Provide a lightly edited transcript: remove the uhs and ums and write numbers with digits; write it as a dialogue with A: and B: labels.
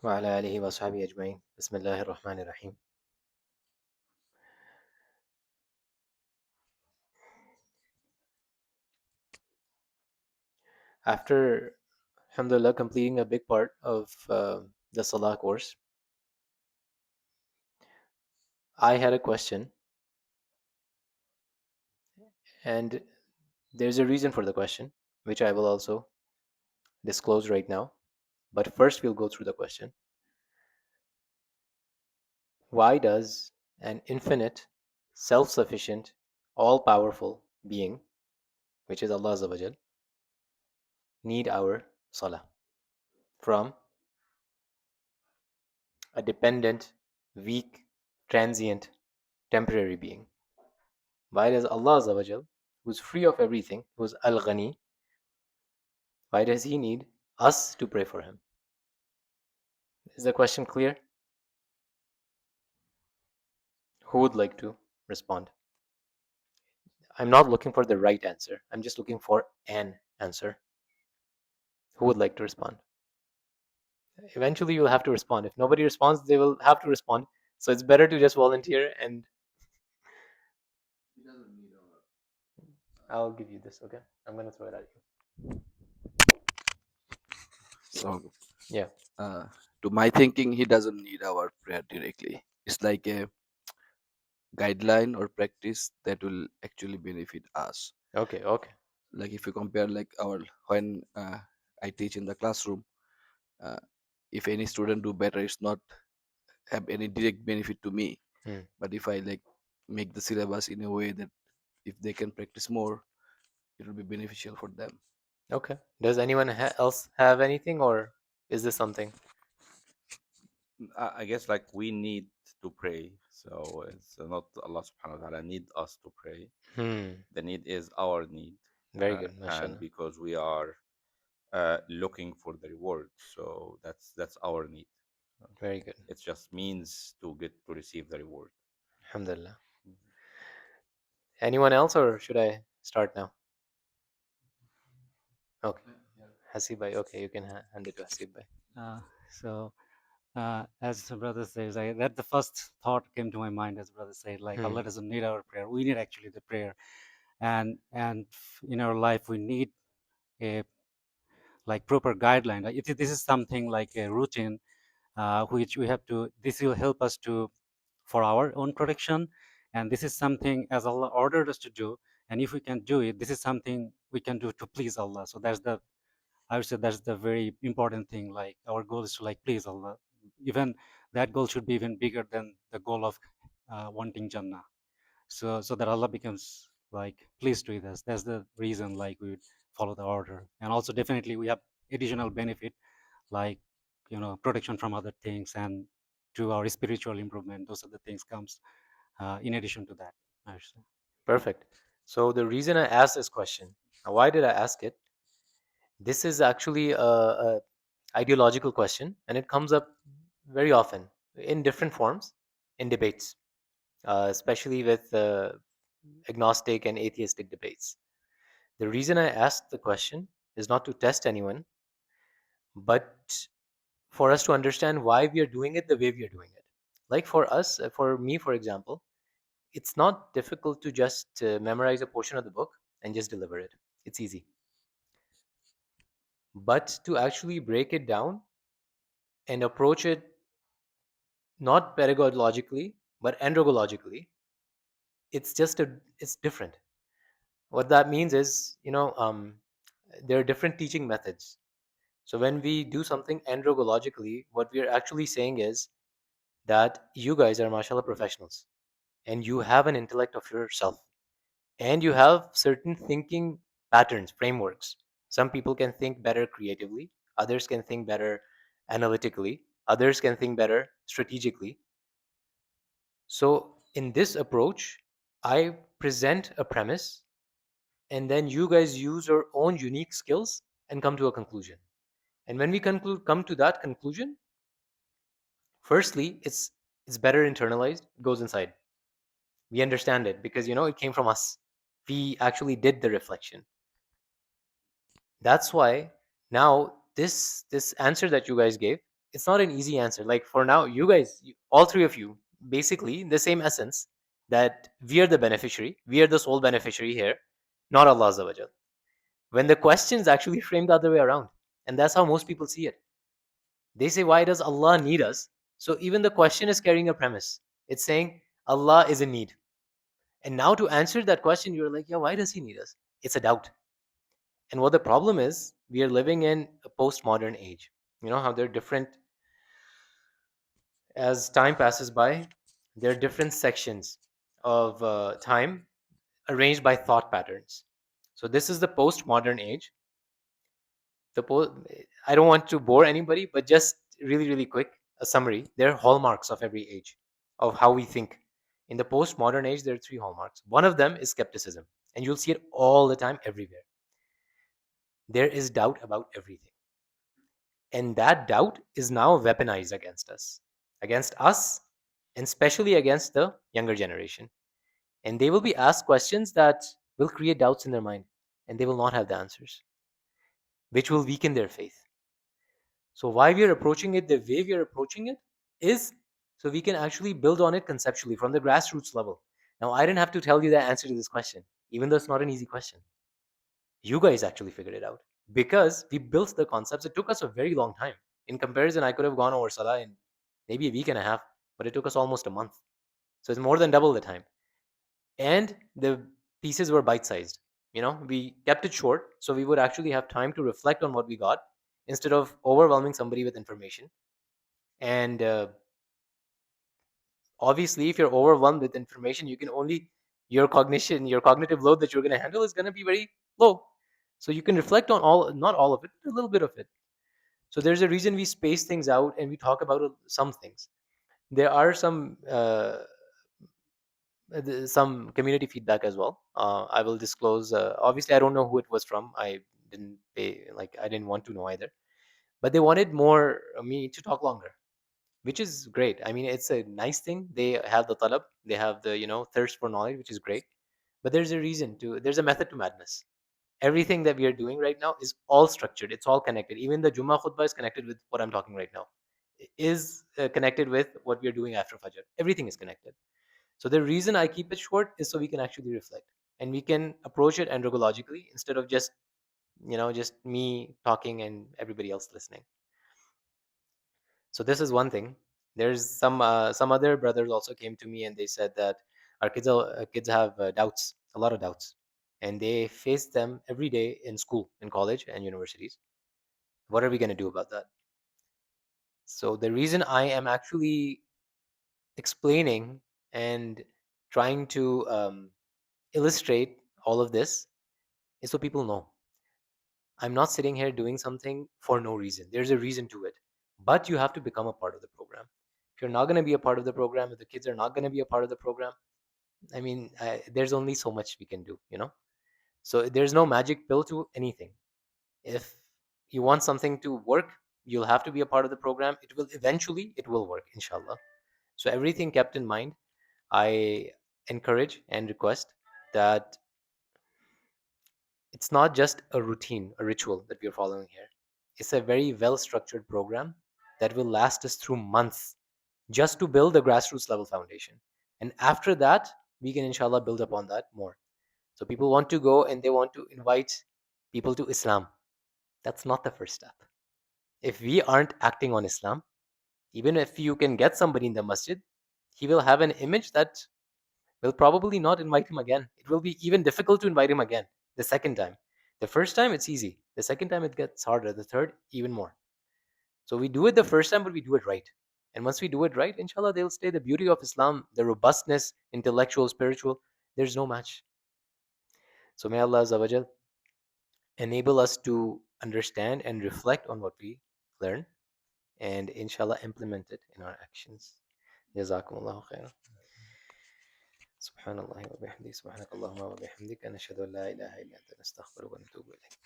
A: وعلى آله وصحبه أجمعين. بسم الله الرحمن الرحيم. After, alhamdulillah, completing a big part of the Salah course, I had a question, and there's a reason for the question, which I will also disclose right now. But first, we'll go through the question. Why does an infinite, self-sufficient, all-powerful being, which is Allah Azza wa Jal, need our Salah from a dependent, weak, transient, temporary being? Why does Allah Azza wa Jal, who's free of everything, who's Al Ghani, why does He need us to pray for Him? Is the question clear? Who would like to respond? I'm not looking for the right answer. I'm just looking for an answer. Who would like to respond? Eventually, you'll have to respond. If nobody responds, they will have to respond. So it's better to just volunteer, and I'll give you this, okay? I'm going to throw it at you.
B: So,
A: Yeah.
B: to my thinking, he doesn't need our prayer directly. It's like a guideline or practice that will actually benefit us.
A: Okay, okay.
B: Like if you compare, like our when I teach in the classroom, uh, if any student do better, it's not have any direct benefit to me.
A: Hmm.
B: But if I like make the syllabus in a way that if they can practice more, it will be beneficial for them.
A: Okay. Does anyone else have anything, or is this something?
C: I guess like we need to pray, so it's not Allah Subhanahu wa Taala need us to pray.
A: Hmm.
C: The need is our need,
A: Very good,
C: and
A: mashallah.
C: because we are looking for the reward, so that's our need.
A: Very good.
C: It just means to get to receive the reward.
A: Alhamdulillah. Anyone else, or should I start now? Okay. Hasib bhai. Okay, you can hand it to Hasib bhai.
D: Uh, so, as the brother says, that the first thought came to my mind, as brother said, like
A: Hmm.
D: Allah doesn't need our prayer. We need actually the prayer, and in our life we need a like proper guideline. Like, this is something like a routine, which we have to. This will help us to for our own protection, and this is something as Allah ordered us to do. And if we can do it, this is something we can do to please Allah. So that's the I would say that's the very important thing. Like our goal is to like please Allah. Even that goal should be even bigger than the goal of wanting Jannah. So that Allah becomes like pleased with us. That's the reason like we would follow the order. And also definitely we have additional benefit like protection from other things and to our spiritual improvement. Those are the things comes in addition to that. I would say.
A: Perfect. So the reason I asked this question, why did I ask it? This is actually a ideological question, and it comes up very often in different forms in debates, especially with agnostic and atheistic debates. The reason I asked the question is not to test anyone, but for us to understand why we are doing it the way we are doing it. Like for us, for me, for example, it's not difficult to just memorize a portion of the book and just deliver it. It's easy. But to actually break it down and approach it not pedagogically, but andragogically, it's different. What that means is, there are different teaching methods. So when we do something andragogically, what we are actually saying is that you guys are mashallah professionals, and you have an intellect of yourself, and you have certain thinking patterns, frameworks. Some people can think better creatively, others can think better analytically, others can think better strategically. So in this approach, I present a premise, and then you guys use your own unique skills and come to a conclusion. And when we come to that conclusion, firstly, it's better internalized, it goes inside. We understand it because it came from us. We actually did the reflection. That's why now this answer that you guys gave, it's not an easy answer. Like for now, you guys, all three of you, basically the same essence, that we are the beneficiary, we are the sole beneficiary here, not Allah Azza wa Jal. When the question is actually framed the other way around, and that's how most people see it. They say, why does Allah need us? So even the question is carrying a premise. It's saying Allah is in need. And now to answer that question, you're like, yeah, why does He need us? It's a doubt. And what the problem is, we are living in a postmodern age. You know how there are different, as time passes by, there are different sections of time arranged by thought patterns. So this is the postmodern age. The I don't want to bore anybody, but just really, really quick, a summary. There are hallmarks of every age of how we think. In the postmodern age, there are three hallmarks. One of them is skepticism, and you'll see it all the time, everywhere. There is doubt about everything, and that doubt is now weaponized against us, and especially against the younger generation. And they will be asked questions that will create doubts in their mind, and they will not have the answers, which will weaken their faith. So why we are approaching it the way we are approaching it is so we can actually build on it conceptually from the grassroots level. Now, I didn't have to tell you the answer to this question, even though it's not an easy question. You guys actually figured it out because we built the concepts. It took us a very long time. In comparison, I could have gone over Salah in maybe a week and a half, but it took us almost a month. So it's more than double the time. And the pieces were bite sized. We kept it short so we would actually have time to reflect on what we got instead of overwhelming somebody with information. And obviously, if you're overwhelmed with information, you can only your cognitive load that you're going to handle is going to be very low. So you can reflect on not all of it, but a little bit of it. So there's a reason we space things out and we talk about some things. There are some community feedback as well. I will disclose. Obviously, I don't know who it was from. I didn't want to know either. But they wanted more me to talk longer, which is great. I mean, it's a nice thing. They have the talab, they have the thirst for knowledge, which is great. But there's a method to madness. Everything that we are doing right now is all structured. It's all connected. Even the Jummah khutbah is connected with what I'm talking right now. Is connected with what we are doing after Fajr. Everything is connected. So the reason I keep it short is so we can actually reflect and we can approach it andragogically instead of just me talking and everybody else listening. So this is one thing. There's some other brothers also came to me and they said that our kids have doubts, a lot of doubts, and they face them every day in school, in college, and universities. What are we going to do about that? So the reason I am actually explaining and trying to illustrate all of this is so people know I'm not sitting here doing something for no reason. There's a reason to it, but you have to become a part of the program. If you're not going to be a part of the program, if the kids are not going to be a part of the program, I mean, there's only so much we can do. So there's no magic pill to anything. If you want something to work, you'll have to be a part of the program. It will work, inshallah. So everything kept in mind, I encourage and request that it's not just a routine, a ritual that we are following here. It's a very well structured program that will last us through months just to build the grassroots level foundation. And after that, we can inshallah build upon that more. So people want to go and they want to invite people to Islam. That's not the first step. If we aren't acting on Islam, even if you can get somebody in the masjid, he will have an image that will probably not invite him again. It will be even difficult to invite him again the second time. The first time, it's easy. The second time, it gets harder. The third, even more. So we do it the first time, but we do it right. And once we do it right, inshallah, they'll stay. The beauty of Islam, the robustness, intellectual, spiritual, there's no match. So may Allah Azza wa Jal enable us to understand and reflect on what we learn and inshallah implement it in our actions. Jazakumullahu khairan. سبحان الله وبحمده سبحانك اللهم وبحمدك نشهد أن لا إله إلا أنت نستغفرك ونتوب إليك